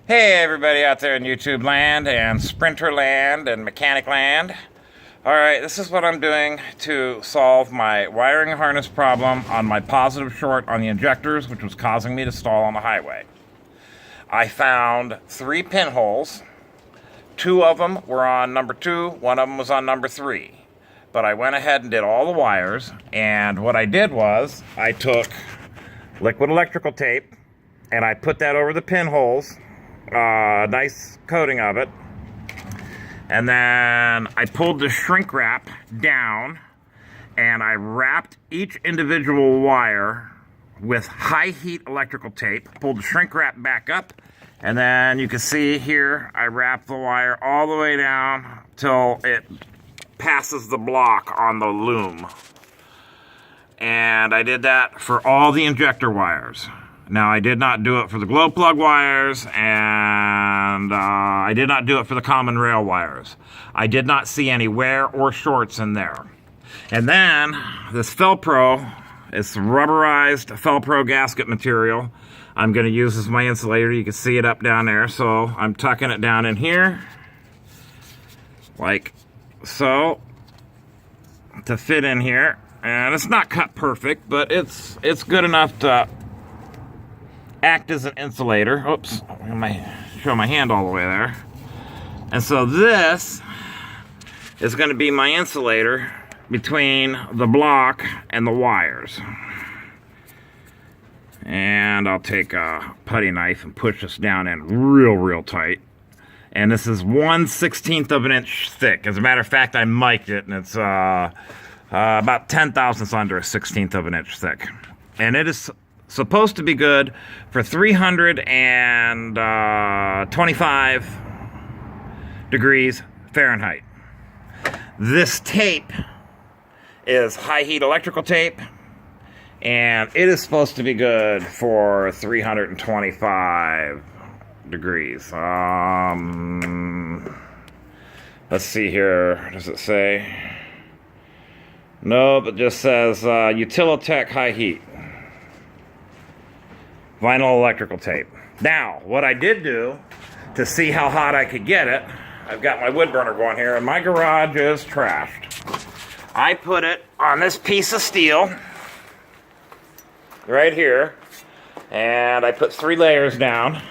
Hey everybody out there in YouTube land and Sprinter land and mechanic land. Alright, this is what I'm doing to solve my wiring harness problem on my positive short on the injectors, which was causing me to stall on the highway. I found 3 pinholes. 2 of them were on number 2, 1 of them was on number 3. But I went ahead and did all the wires, and what I did was I took liquid electrical tape and I put that over the pinholes. Nice coating of it, and then I pulled the shrink wrap down and I wrapped each individual wire with high heat electrical tape, pulled the shrink wrap back up, and then you can see here I wrapped the wire all the way down till it passes the block on the loom, and I did that for all the injector wires. Now, I did not do it for the glow plug wires, and I did not do it for the common rail wires. I did not see any wear or shorts in there. And then, this Felpro, it's rubberized Felpro gasket material. I'm going to use as my insulator. You can see it up down there, so I'm tucking it down in here, like so, to fit in here. And it's not cut perfect, but it's good enough to act as an insulator. Oops, I might show my hand all the way there. And so this is going to be my insulator between the block and the wires. And I'll take a putty knife and push this down in real tight. And this is 1/16 of an inch thick. As a matter of fact, I mic'd it, and it's about 10 thousandths under a 1/16 of an inch thick. And it is supposed to be good for 325 degrees Fahrenheit. This tape is high heat electrical tape, and it is supposed to be good for 325 degrees. Let's see here. Does it say? Nope, it just says Utilitech high heat. Vinyl electrical tape. Now, what I did do to see how hot I could get it, I've got my wood burner going here, and my garage is trashed. I put it on this piece of steel right here, and I put 3 layers down,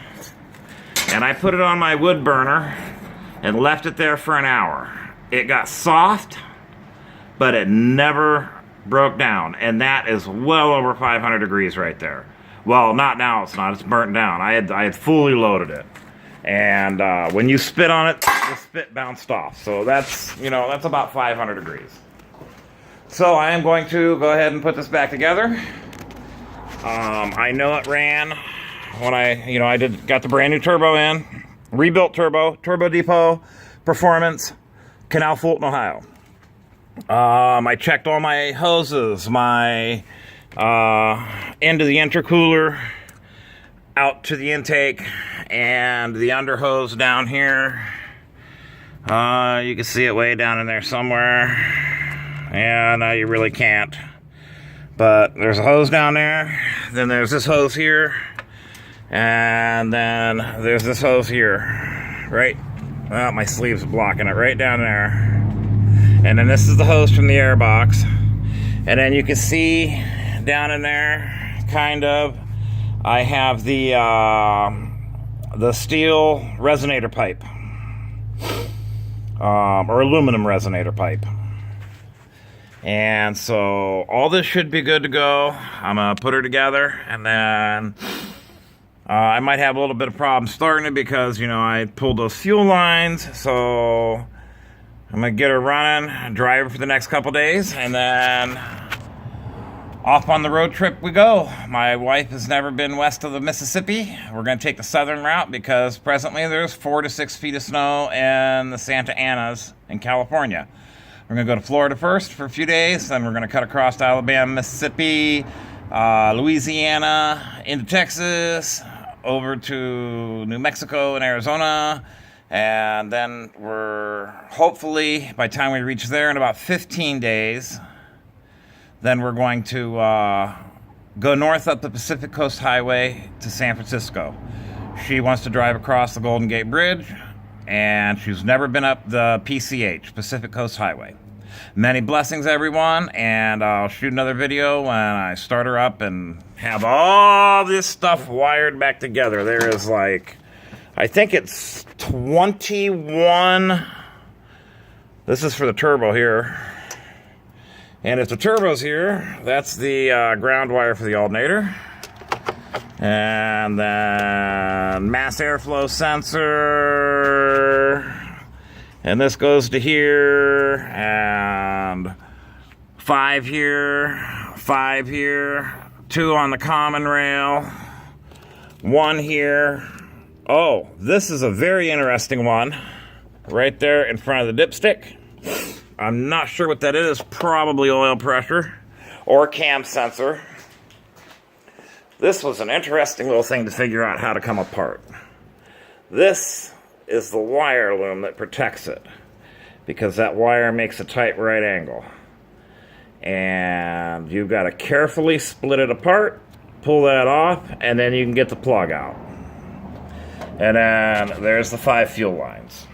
and I put it on my wood burner and left it there for an hour. It got soft, but it never broke down, and that is well over 500 degrees right there. Well, not now, it's not. It's burnt down. I had fully loaded it. And when you spit on it, the spit bounced off. So that's, that's about 500 degrees. So I am going to go ahead and put this back together. I know it ran when I got the brand new turbo in. Rebuilt turbo depot, performance, Canal Fulton, Ohio. I checked all my hoses, my into the intercooler, out to the intake, and the under hose down here. You can see it way down in there somewhere. Yeah, no, you really can't. But there's a hose down there, then there's this hose here, and then there's this hose here, right? Well, my sleeve's blocking it right down there. And then this is the hose from the air box. And then you can see down in there, kind of, I have the steel resonator pipe, or aluminum resonator pipe. And so all this should be good to go. I'm gonna put her together, and then I might have a little bit of problem starting it because I pulled those fuel lines. So I'm gonna get her running, drive her for the next couple days, and then off on the road trip we go. My wife has never been west of the Mississippi. We're going to take the southern route because presently there's 4 to 6 feet of snow in the Santa Anas in California. We're going to go to Florida first for a few days, then we're going to cut across to Alabama, Mississippi, Louisiana, into Texas, over to New Mexico and Arizona, and then we're hopefully, by the time we reach there in about 15 days, then we're going to go north up the Pacific Coast Highway to San Francisco. She wants to drive across the Golden Gate Bridge, and she's never been up the PCH, Pacific Coast Highway. Many blessings, everyone, and I'll shoot another video when I start her up and have all this stuff wired back together. There is like, I think it's 21. This is for the turbo here. And if the turbo's here, that's the ground wire for the alternator. And then mass airflow sensor. And this goes to here. And 5 here. 5 here. 2 on the common rail. 1 here. Oh, this is a very interesting one. Right there in front of the dipstick. I'm not sure what that is. Probably oil pressure. Or cam sensor. This was an interesting little thing to figure out how to come apart. This is the wire loom that protects it, because that wire makes a tight right angle. And you've got to carefully split it apart, pull that off, and then you can get the plug out. And then there's the 5 fuel lines.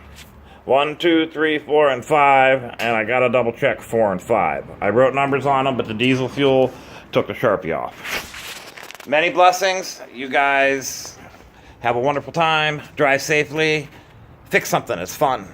1, 2, 3, 4, and 5, and I got to double check 4 and 5. I wrote numbers on them, but the diesel fuel took the Sharpie off. Many blessings. You guys have a wonderful time. Drive safely. Fix something. It's fun.